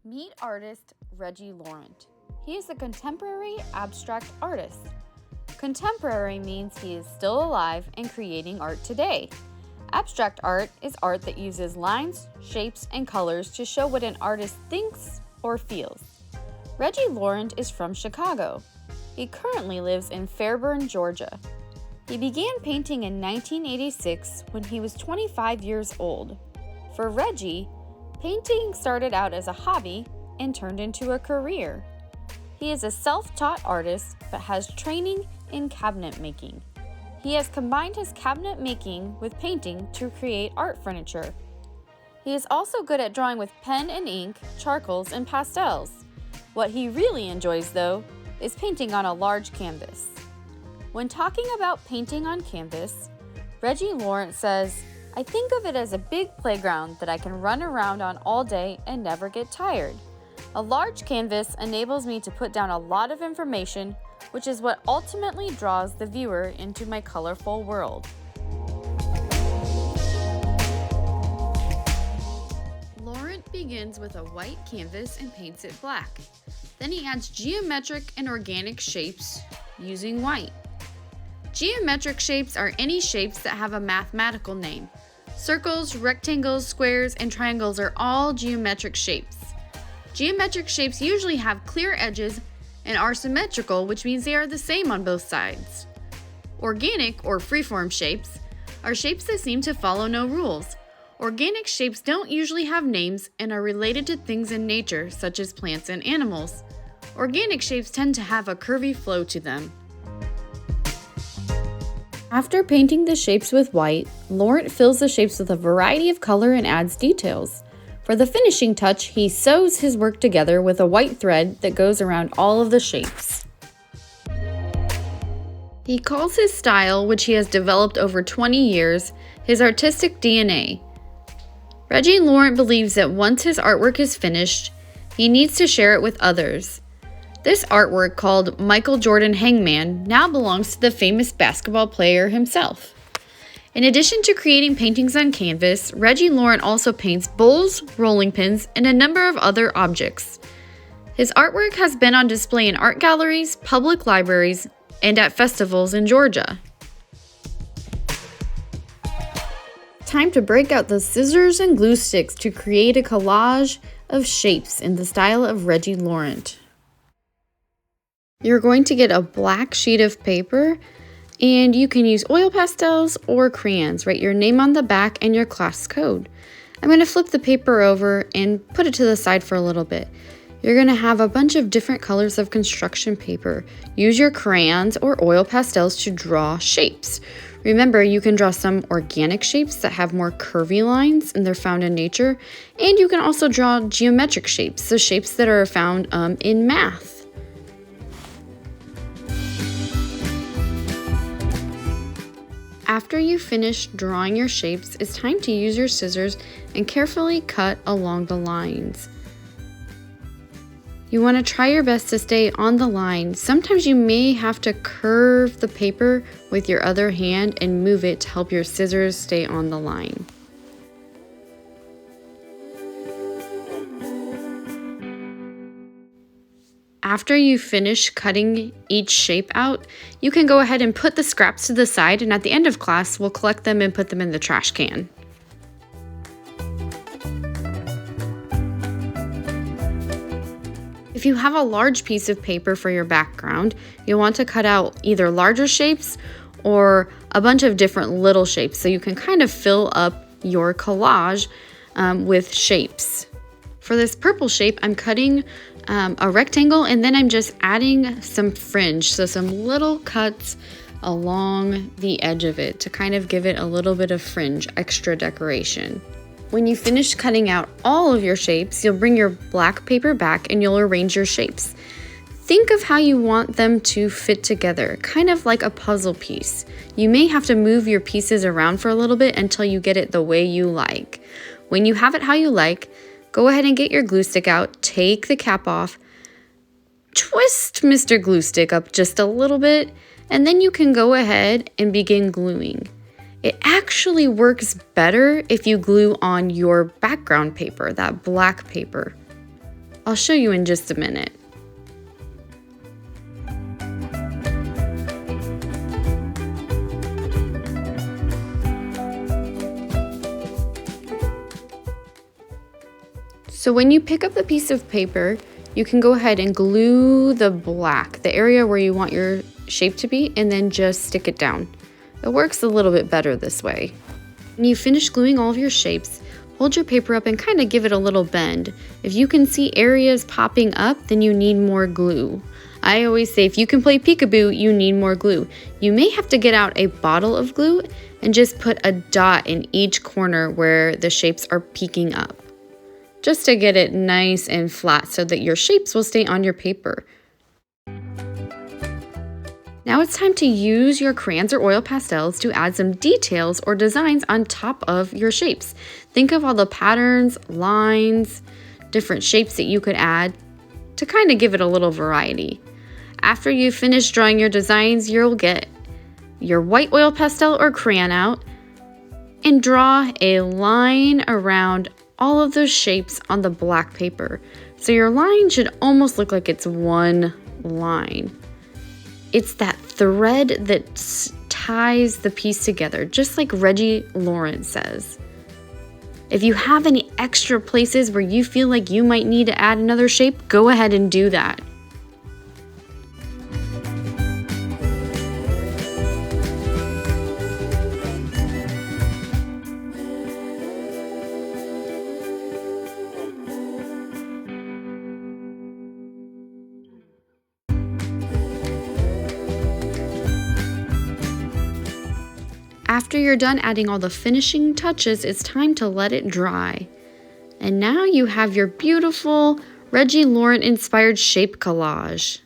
Meet artist Reggie Laurent. He is a contemporary abstract artist. Contemporary means he is still alive and creating art today. Abstract art is art that uses lines, shapes, and colors to show what an artist thinks or feels. Reggie Laurent is from Chicago. He currently lives in Fairburn, Georgia. He began painting in 1986 when he was 25 years old. For Reggie, painting started out as a hobby and turned into a career. He is a self-taught artist but has training in cabinet making. He has combined his cabinet making with painting to create art furniture. He is also good at drawing with pen and ink, charcoals, and pastels. What he really enjoys, though, is painting on a large canvas. When talking about painting on canvas, Reggie Laurent says, "I think of it as a big playground that I can run around on all day and never get tired. A large canvas enables me to put down a lot of information, which is what ultimately draws the viewer into my colorful world." Laurent begins with a white canvas and paints it black. Then he adds geometric and organic shapes using white. Geometric shapes are any shapes that have a mathematical name. Circles, rectangles, squares, and triangles are all geometric shapes. Geometric shapes usually have clear edges and are symmetrical, which means they are the same on both sides. Organic, or freeform shapes, are shapes that seem to follow no rules. Organic shapes don't usually have names and are related to things in nature, such as plants and animals. Organic shapes tend to have a curvy flow to them. After painting the shapes with white, Laurent fills the shapes with a variety of color and adds details. For the finishing touch, he sews his work together with a white thread that goes around all of the shapes. He calls his style, which he has developed over 20 years, his artistic DNA. Reggie Laurent believes that once his artwork is finished, he needs to share it with others. This artwork, called Michael Jordan Hangman, now belongs to the famous basketball player himself. In addition to creating paintings on canvas, Reggie Laurent also paints bowls, rolling pins, and a number of other objects. His artwork has been on display in art galleries, public libraries, and at festivals in Georgia. Time to break out the scissors and glue sticks to create a collage of shapes in the style of Reggie Laurent. You're going to get a black sheet of paper, and you can use oil pastels or crayons. Write your name on the back and your class code. I'm going to flip the paper over and put it to the side for a little bit. You're going to have a bunch of different colors of construction paper. Use your crayons or oil pastels to draw shapes. Remember, you can draw some organic shapes that have more curvy lines and they're found in nature. And you can also draw geometric shapes, so shapes that are found in math. After you finish drawing your shapes, it's time to use your scissors and carefully cut along the lines. You want to try your best to stay on the line. Sometimes you may have to curve the paper with your other hand and move it to help your scissors stay on the line. After you finish cutting each shape out, you can go ahead and put the scraps to the side, and at the end of class, we'll collect them and put them in the trash can. If you have a large piece of paper for your background, you'll want to cut out either larger shapes or a bunch of different little shapes so you can kind of fill up your collage with shapes. For this purple shape, I'm cutting a rectangle, and then I'm just adding some fringe, so some little cuts along the edge of it to kind of give it a little bit of fringe, extra decoration. When you finish cutting out all of your shapes, you'll bring your black paper back and you'll arrange your shapes. Think of how you want them to fit together, kind of like a puzzle piece. You may have to move your pieces around for a little bit until you get it the way you like. When you have it how you like, go ahead and get your glue stick out, take the cap off, twist Mr. Glue Stick up just a little bit, and then you can go ahead and begin gluing. It actually works better if you glue on your background paper, that black paper. I'll show you in just a minute. So when you pick up the piece of paper, you can go ahead and glue the black, the area where you want your shape to be, and then just stick it down. It works a little bit better this way. When you finish gluing all of your shapes, hold your paper up and kind of give it a little bend. If you can see areas popping up, then you need more glue. I always say if you can play peekaboo, you need more glue. You may have to get out a bottle of glue and just put a dot in each corner where the shapes are peeking up, just to get it nice and flat so that your shapes will stay on your paper. Now it's time to use your crayons or oil pastels to add some details or designs on top of your shapes. Think of all the patterns, lines, different shapes that you could add to kind of give it a little variety. After you finish drawing your designs, you'll get your white oil pastel or crayon out and draw a line around all of those shapes on the black paper. So your line should almost look like it's one line. It's that thread that ties the piece together, just like Reggie Laurent says. If you have any extra places where you feel like you might need to add another shape, go ahead and do that. After you're done adding all the finishing touches, it's time to let it dry. And now you have your beautiful Reggie Laurent inspired shape collage.